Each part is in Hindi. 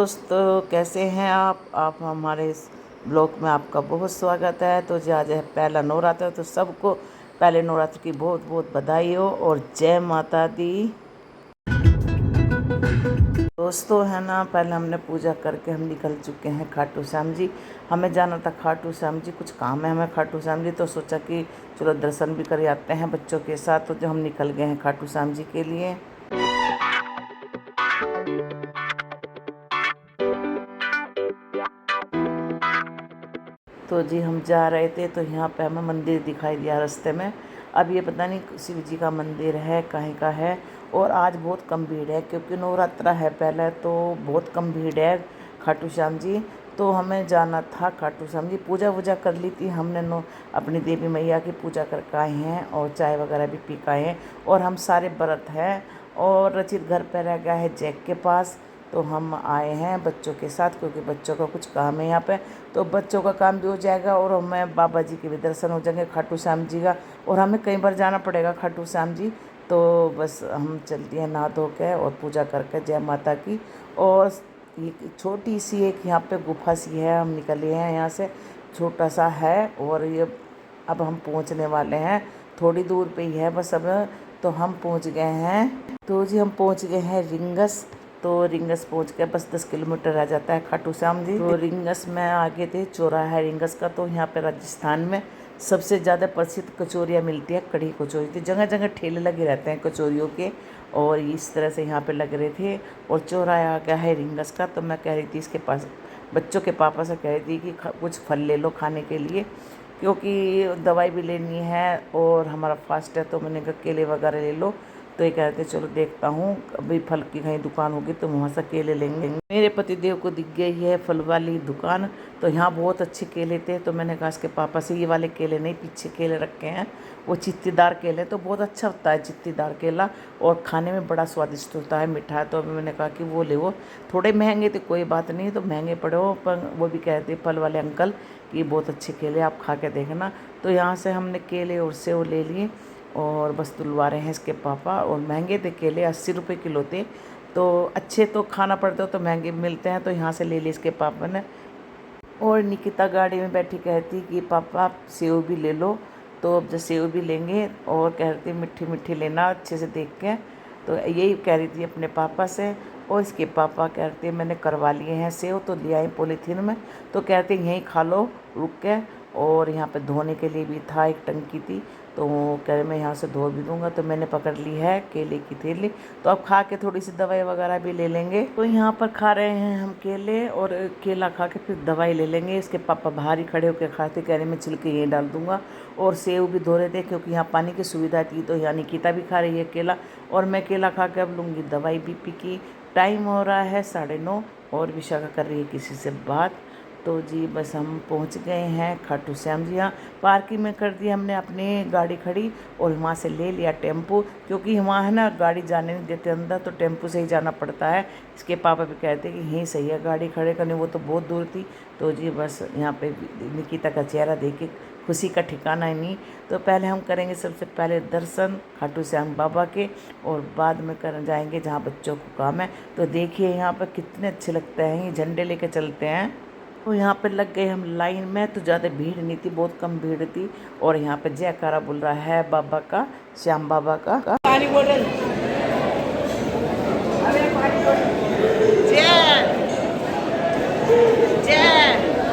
दोस्तों, कैसे हैं आप हमारे इस ब्लॉग में आपका बहुत स्वागत है। तो जी आज है पहला नवरात्र, तो सबको पहले नवरात्र की बहुत बहुत बधाई हो और जय माता दी। दोस्तों है ना, पहले हमने पूजा करके हम निकल चुके हैं खाटू श्याम जी। हमें जाना था खाटू श्याम जी, कुछ काम है हमें खाटू श्याम जी, तो सोचा कि चलो दर्शन भी कर आते हैं बच्चों के साथ। तो जो हम निकल गए हैं खाटू श्याम जी के लिए। तो जी हम जा रहे थे तो यहाँ पे हमें मंदिर दिखाई दिया रास्ते में। अब ये पता नहीं शिव जी का मंदिर है कहीं का है। और आज बहुत कम भीड़ है क्योंकि नवरात्रा है पहले, तो बहुत कम भीड़ है खाटू श्याम जी। तो हमें जाना था खाटू श्याम जी, पूजा वूजा कर ली थी हमने। अपनी देवी मैया की पूजा करके आए हैं और चाय वगैरह भी पी के आए हैं। और हम सारे व्रत हैं और रचित घर पर रह गया है जैक के पास। तो हम आए हैं बच्चों के साथ क्योंकि बच्चों का कुछ काम है यहाँ पे। तो बच्चों का काम भी हो जाएगा और हमें बाबा जी के भी दर्शन हो जाएंगे, खाटू श्याम जी का। और हमें कई बार जाना पड़ेगा खाटू श्याम जी। तो बस हम चलती हैं नहा धो के और पूजा करके जय माता की। और एक छोटी सी एक यहाँ पे गुफा सी है, हम निकले हैं यहाँ से, छोटा सा है। और ये अब हम पहुँचने वाले हैं, थोड़ी दूर पे ही है बस अब। तो हम पहुँच गए हैं। तो जी हम पहुँच गए हैं रिंगस। तो रिंगस पहुँच के बस 10 किलोमीटर रह जाता है खाटू श्याम जी। तो रिंगस में आगे थे चौराहा है रिंगस का। तो यहाँ पे राजस्थान में सबसे ज़्यादा प्रसिद्ध कचौरियाँ मिलती है, कढ़ी कचौरी। तो जगह जगह ठेले लगे रहते हैं कचौरियों के, और इस तरह से यहाँ पे लग रहे थे। और चौराहा आ गया है रिंगस का। तो मैं कह रही थी इसके पास बच्चों के पापा से कह रही थी कि कुछ फल ले लो खाने के लिए, क्योंकि दवाई भी लेनी है और हमारा फास्ट है। तो मैंने कहा केले वगैरह ले लो। तो ये कहते चलो देखता हूँ अभी फल की कहीं दुकान होगी तो वहाँ से केले लेंगे। मेरे पतिदेव को दिख गई है फल वाली दुकान। तो यहाँ बहुत अच्छे केले थे। तो मैंने कहा इसके पापा से ये वाले केले नहीं, पीछे केले रखे हैं वो चित्तीदार केले, तो बहुत अच्छा होता है चित्तीदार केला और खाने में बड़ा स्वादिष्ट होता है, मीठा है। तो अभी मैंने कहा कि वो ले, वो थोड़े महंगे थे, कोई बात नहीं, तो महंगे पड़े हो पर वो भी कहते फल वाले अंकल कि बहुत अच्छे केले आप खा के देखना। तो यहाँ से हमने केले और सेव ले लिए और बस तुलवा रहे हैं इसके पापा। और महंगे थे केले, 80 रुपये किलो थे। तो अच्छे तो खाना पड़ता तो महंगे मिलते हैं। तो यहाँ से ले लिए इसके पापा ने। और निकिता गाड़ी में बैठी कहती कि पापा आप सेव भी ले लो। तो अब जो सेव भी लेंगे और कह रही थी मीठी मीठी लेना अच्छे से देख के। तो यही कह रही थी अपने पापा से। और इसके पापा कहते मैंने करवा लिए हैं सेव, तो लिया है पॉलीथीन में। तो कहते यहीं खा लो रुक के। और यहाँ पे धोने के लिए भी था, एक टंकी थी। तो कह रहे मैं यहाँ से धो भी दूँगा। तो मैंने पकड़ ली है केले की थैली। तो अब खा के थोड़ी सी दवाई वगैरह भी ले लेंगे। तो यहाँ पर खा रहे हैं हम केले, और केला खा के फिर दवाई ले लेंगे। इसके पापा बाहर ही खड़े होकर खाते, कह रहे मैं छिलके यहीं डाल दूँगा। और सेव भी धो रहे थे क्योंकि यहाँ पानी की सुविधा थी। तो यहाँ निकिता भी खा रही है केला, और मैं केला खा के अब लूँगी दवाई बीपी की। टाइम हो रहा है 9:30 और विशाखा कर रही है किसी से बात। तो जी बस हम पहुंच गए हैं खाटू श्याम जी। यहाँ पार्किंग में कर दी हमने अपनी गाड़ी खड़ी, और वहाँ से ले लिया टेम्पो, क्योंकि वहाँ है ना गाड़ी जाने नहीं देते अंदर, तो टेम्पो से ही जाना पड़ता है। इसके पापा भी कहते कि यहीं सही है गाड़ी खड़े करनी, वो तो बहुत दूर थी। तो जी बस यहाँ पे निकिता का चेहरा देख के खुशी का ठिकाना ही नहीं। तो पहले हम करेंगे सबसे पहले दर्शन खाटू श्याम बाबा के, और बाद में कर जाएंगे जहाँ बच्चों को काम है। तो देखिए यहाँ पर कितने अच्छे लगते हैं, ये झंडे लेके चलते हैं। तो यहाँ पे लग गए हम लाइन में। तो ज़्यादा भीड़ नहीं थी, बहुत कम भीड़ थी। और यहाँ पे जयकारा बोल रहा है बाबा का, श्याम बाबा का। पानी बोतल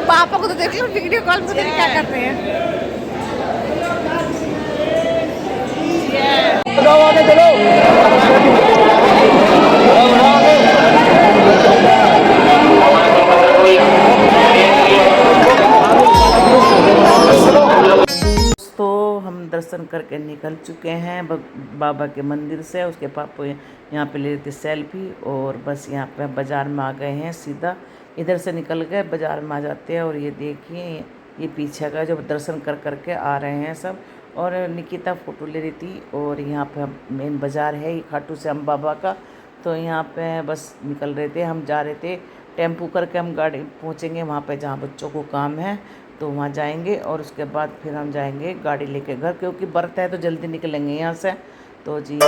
पापा को तो देख लो वीडियो कॉल में क्या करते हैं। चलो आगे चलो। तो हम दर्शन करके निकल चुके हैं बाबा के मंदिर से। उसके पापा यहाँ पे ले लेते सेल्फी, और बस यहाँ पे बाज़ार में आ गए हैं। सीधा इधर से निकल गए बाज़ार में आ जाते हैं। और ये देखिए ये पीछे का जो दर्शन कर करके आ रहे हैं सब। और निकिता फ़ोटो ले रही थी। और यहाँ पे मेन बाज़ार है ये खाटू श्याम बाबा का। तो यहाँ पे बस निकल रहे थे, हम जा रहे थे टेम्पू करके। हम गाड़ी पहुँचेंगे वहाँ पे जहाँ बच्चों को काम है, तो वहाँ जाएंगे। और उसके बाद फिर हम जाएंगे गाड़ी लेके घर, क्योंकि बर्त है तो जल्दी निकलेंगे यहाँ से। तो जी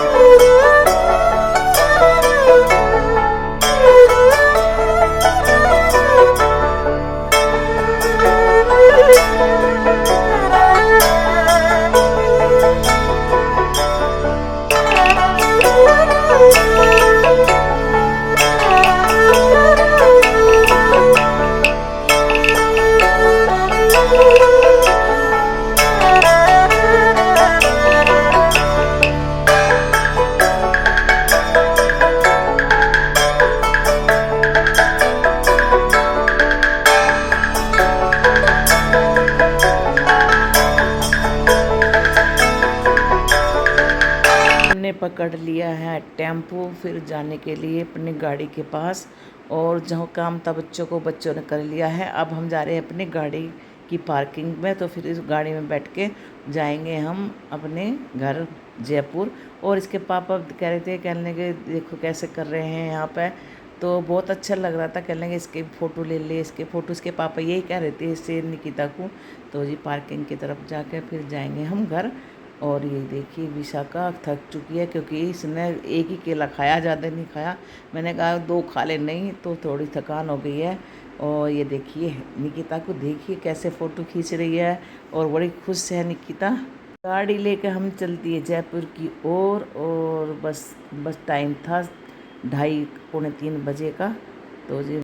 हमने पकड़ लिया है टेम्पो फिर जाने के लिए अपनी गाड़ी के पास। और जहाँ काम था बच्चों ने कर लिया है। अब हम जा रहे हैं अपनी गाड़ी की पार्किंग में, तो फिर इस गाड़ी में बैठ के जाएंगे हम अपने घर जयपुर। और इसके पापा कह रहे थे, कहने लगे देखो कैसे कर रहे हैं यहाँ पे, तो बहुत अच्छा लग रहा था। कहने लगे इसके फ़ोटो ले ले, इसके फ़ोटो। इसके पापा यही कह रहे थे इससे निकिता को। तो जी पार्किंग की तरफ जाके फिर जाएंगे हम घर। और ये देखिए विशाखा थक चुकी है क्योंकि इसने एक ही केला खाया, ज़्यादा नहीं खाया। मैंने कहा 2 खा ले, नहीं तो थोड़ी थकान हो गई है। और ये देखिए निकिता को, देखिए कैसे फ़ोटो खींच रही है और बड़ी खुश है निकिता। गाड़ी लेकर हम चलती है जयपुर की ओर। और बस टाइम था 2:30 पौने 3 बजे का। तो जी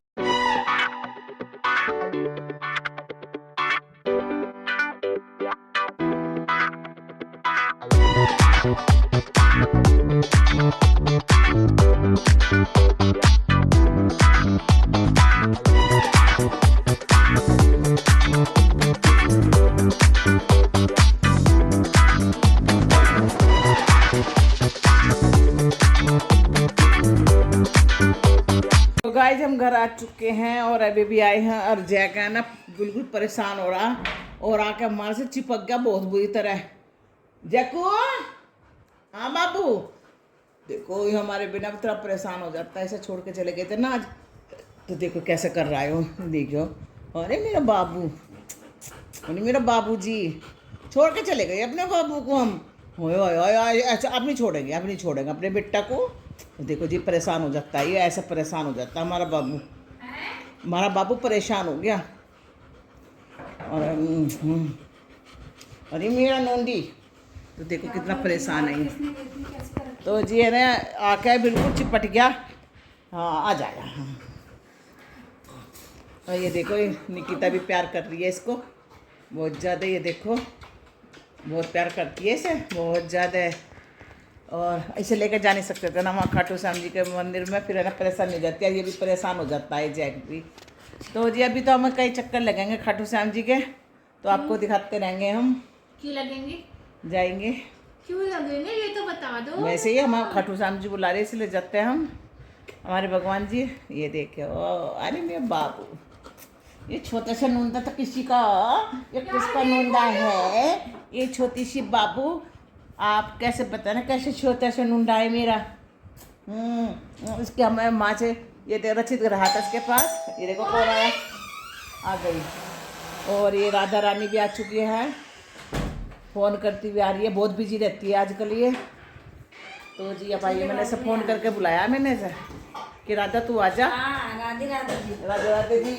तो गाइस हम घर आ चुके हैं और अभी भी आए हैं। और जय का ना बिल्कुल परेशान हो रहा और आके हमारे से चिपक गया बहुत बुरी तरह। जयकू, हाँ बाबू, देखो ये हमारे बिना भी थोड़ा परेशान हो जाता है। ऐसे छोड़ के चले गए थे ना आज, तो देखो कैसे कर रहा है वो, देखो। अरे मेरा बाबू, अरे मेरा बाबू जी, छोड़ के चले गए अपने बाबू को हम। ऐसा अब नहीं छोड़ेंगे, अब नहीं छोड़ेंगे अपने बेटा को। देखो जी परेशान हो जाता है ये, ऐसा परेशान हो जाता है हमारा बाबू। हमारा बाबू परेशान हो गया। और अरे मेरा नोंडी, तो देखो कितना परेशान है ये। तो जी है ना आके बिल्कुल चिपट गया। हाँ आ जाएगा। हाँ और ये देखो ये निकिता भी प्यार कर रही है इसको बहुत ज़्यादा। ये देखो बहुत प्यार करती है इसे, बहुत ज़्यादा। और इसे लेकर जा नहीं सकते थे ना वहाँ खाटू श्याम जी के मंदिर में, फिर है ना परेशान हो जाती है। ये भी परेशान हो जाता है जैक भी। तो जी अभी तो हमें कई चक्कर लगेंगे खाटू श्याम जी के, तो आपको दिखाते रहेंगे हम। क्यों लगेंगे? जाएंगे क्यों लगेंगे ये तो बता दो। वैसे ही हम खाटू श्याम जी बुला रहे इसलिए जाते हैं हम, हमारे भगवान जी। ये देखे अरे मेरे बाबू, ये छोटा सा नूंदा था किसी का, ये किसका नूंदा है? ये छोटी सी बाबू, आप कैसे बताना कैसे छोटा सा नूंदा है मेरा। इसके हमें माँ से ये देखो रचित रहा था इसके पास। ये देखो कौन आया, आ गई। और ये राधा रानी भी आ चुकी है, फ़ोन करती हुई आ रही है, बहुत बिजी रहती है आजकल ये। तो जी अब आइए, मैंने से फ़ोन करके बुलाया मैंने से कि राधा तू आजा। हाँ राधे राधे जी। राधे राधे जी।